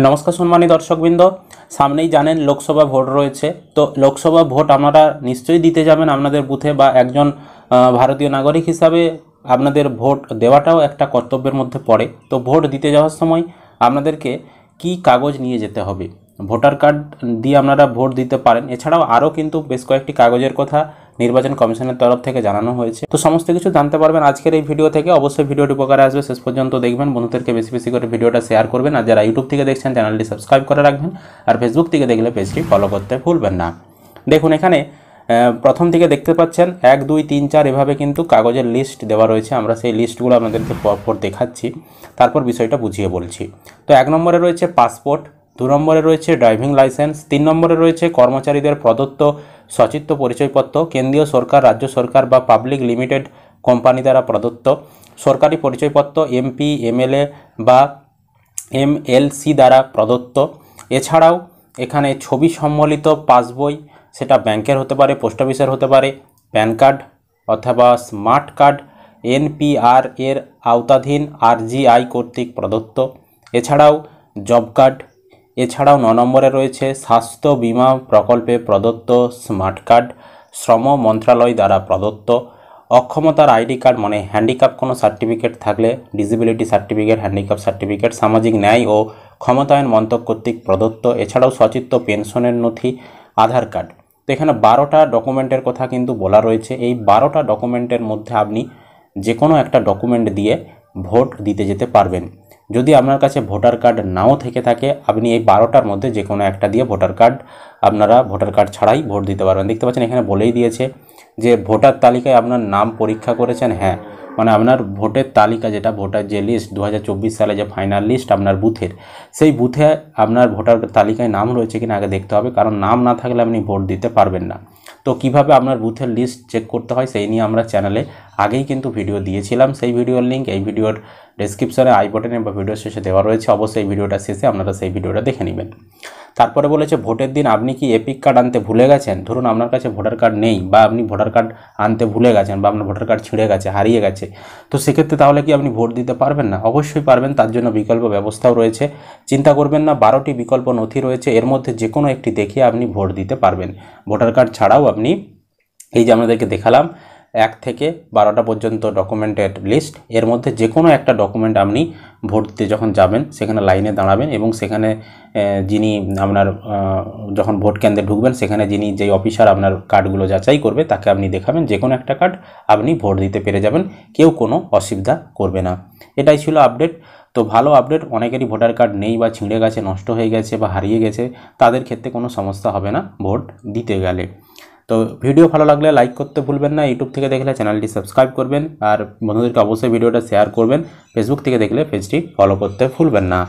নমস্কার সম্মানী দর্শকবৃন্দ, সামনেই জানেন লোকসভা ভোট রয়েছে। তো লোকসভা ভোট আপনারা নিশ্চয়ই দিতে যাবেন আপনাদের বুথে, বা একজন ভারতীয় নাগরিক হিসাবে আপনাদের ভোট দেওয়াটাও একটা কর্তব্যের মধ্যে পড়ে। তো ভোট দিতে যাওয়ার সময় আপনাদেরকে কি কাগজ নিয়ে যেতে হবে? ভোটার কার্ড দিয়ে আপনারা ভোট দিতে পারেন। এছাড়াও আরও কিন্তু বেশ কয়েকটি কাগজের কথা নির্বাচন কমিশনের তরফ থেকে জানানো হয়েছে। তো সমস্ত কিছু জানতে পারবেন আজকের এই ভিডিও থেকে। অবশ্যই ভিডিওটি উপকারে আসবে, শেষ পর্যন্ত দেখবেন, বন্ধুদেরকে বেশি বেশি করে ভিডিওটা শেয়ার করবেন। আর যারা ইউটিউব থেকে দেখছেন চ্যানেলটি সাবস্ক্রাইব করে রাখবেন, আর ফেসবুক থেকে দেখলে পেজটি ফলো করতে ভুলবেন না। দেখুন, এখানে প্রথম থেকে দেখতে পাচ্ছেন 1, 2, 3, 4 এভাবে কিন্তু কাগজের লিস্ট দেওয়া রয়েছে। আমরা সেই লিস্টগুলো আপনাদেরকে পরপর দেখাচ্ছি, তারপর বিষয়টা বুঝিয়ে বলছি। তো 1 নম্বরে রয়েছে পাসপোর্ট, 2 নম্বরে রয়েছে ড্রাইভিং লাইসেন্স, 3 নম্বরে রয়েছে কর্মচারীদের প্রদত্ত সচিত্র পরিচয়পত্র, কেন্দ্রীয় সরকার, রাজ্য সরকার বা পাবলিক লিমিটেড কোম্পানি দ্বারা প্রদত্ত সরকারি পরিচয়পত্র, এমপি, এমএলএ বা এমএলসি দ্বারা প্রদত্ত। এছাড়াও এখানে ছবি সম্বলিত পাসবই, সেটা ব্যাংকের হতে পারে, পোস্ট অফিসের হতে পারে, প্যান কার্ড অথবা স্মার্ট কার্ড এনপিআর এর আওতাধীন আরজিআই কর্তৃক প্রদত্ত। এছাড়াও জব কার্ড। এছাড়াও 9 নম্বরে রয়েছে স্বাস্থ্য বীমা প্রকল্পে প্রদত্ত স্মার্ট কার্ড, শ্রম মন্ত্রণালয় দ্বারা প্রদত্ত। অক্ষমতার আইডি কার্ড মানে হ্যান্ডিক্যাপ কোনো সার্টিফিকেট থাকলে, ডিসেবিলিটি সার্টিফিকেট, হ্যান্ডিক্যাপ সার্টিফিকেট, সামাজিক ন্যায় ও ক্ষমতায়ন মন্ত্রক কর্তৃক প্রদত্ত। এছাড়াও সচিত্র পেনশনের নথি, আধার কার্ড। তো এখানে 12টা ডকুমেন্টের কথা কিন্তু বলা রয়েছে। এই 12টা ডকুমেন্টের মধ্যে আপনি যে কোনো একটা ডকুমেন্ট দিয়ে ভোট দিতে যেতে পারবেন। যদি আপনার কাছে ভোটার কার্ড নাও থেকে থাকে, আপনি এই 12টার মধ্যে যে কোনো একটা দিয়ে আপনারা ভোটার কার্ড ছাড়াই ভোট দিতে পারবেন। দেখতে পাচ্ছেন এখানে বলেই দিয়েছে যে ভোটার তালিকায় আপনার নাম পরীক্ষা করেছেন। হ্যাঁ, মানে আপনার ভোটের তালিকা, যেটা ভোটার যে লিস্ট 2024 সালে যে ফাইনাল লিস্ট আপনার বুথের, সেই বুথে আপনার ভোটার তালিকায় নাম রয়েছে কিনা আগে দেখতে হবে, কারণ নাম না থাকলে আপনি ভোট দিতে পারবেন না। তো কিভাবে আপনার বুথের লিস্ট চেক করতে হয় সেই নিয়ে আমরা চ্যানেলে আগেই কিন্তু ভিডিও দিয়েছিলাম। সেই ভিডিওর লিঙ্ক এই ভিডিওর ডেসক্রিপশনে, আই বাটনে বা ভিডিও শেষে দেওয়া রয়েছে। অবশ্যই ভিডিওটা শেষে আপনারা সেই ভিডিওটা দেখে নেবেন। তারপরে বলেছে ভোটের দিন আপনি কি এপিক কার্ড আনতে ভুলে গেছেন? ধরুন আপনার কাছে ভোটার কার্ড নেই, বা আপনি ভোটার কার্ড আনতে ভুলে গেছেন, বা আপনার ভোটার কার্ড ছিঁড়ে গেছে, হারিয়ে গেছে, তো সেক্ষেত্রে তাহলে কি আপনি ভোট দিতে পারবেন না? অবশ্যই পারবেন, তার জন্য বিকল্প ব্যবস্থাও রয়েছে। চিন্তা করবেন না, 12টি বিকল্প নথি রয়েছে, এর মধ্যে যে কোনো একটি দেখিয়ে আপনি ভোট দিতে পারবেন। ভোটার কার্ড ছাড়াও আপনি এই যে আপনাদেরকে দেখালাম 1 থেকে 12টা পর্যন্ত ডকুমেন্টের লিস্ট, এর মধ্যে যে কোনো একটা ডকুমেন্ট আপনি ভোট দিতে যখন যাবেন সেখানে লাইনে দাঁড়াবেন, এবং সেখানে যিনি আপনার যখন ভোট কেন্দ্রে ঢুকবেন সেখানে যিনি যেই অফিসার আপনার কার্ডগুলো যাচাই করবে তাকে আপনি দেখাবেন, যে কোনো একটা কার্ড আপনি ভোট দিতে পেরে যাবেন, কেউ কোনো অসুবিধা করবে না। এটাই ছিল আপডেট। তো ভালো আপডেট, অনেকেরই ভোটার কার্ড নেই বা ছিঁড়ে গেছে, নষ্ট হয়ে গেছে বা হারিয়ে গেছে, তাদের ক্ষেত্রে কোনো সমস্যা হবে না ভোট দিতে গেলে। তো ভিডিও ভালো লাগলে লাইক করতে ভুলবেন না, ইউটিউব থেকে দেখলে চ্যানেলটি সাবস্ক্রাইব করবেন, আর বন্ধুদেরকে অবশ্যই ভিডিওটা শেয়ার করবেন, ফেসবুক থেকে দেখলে পেজটি ফলো করতে ভুলবেন না।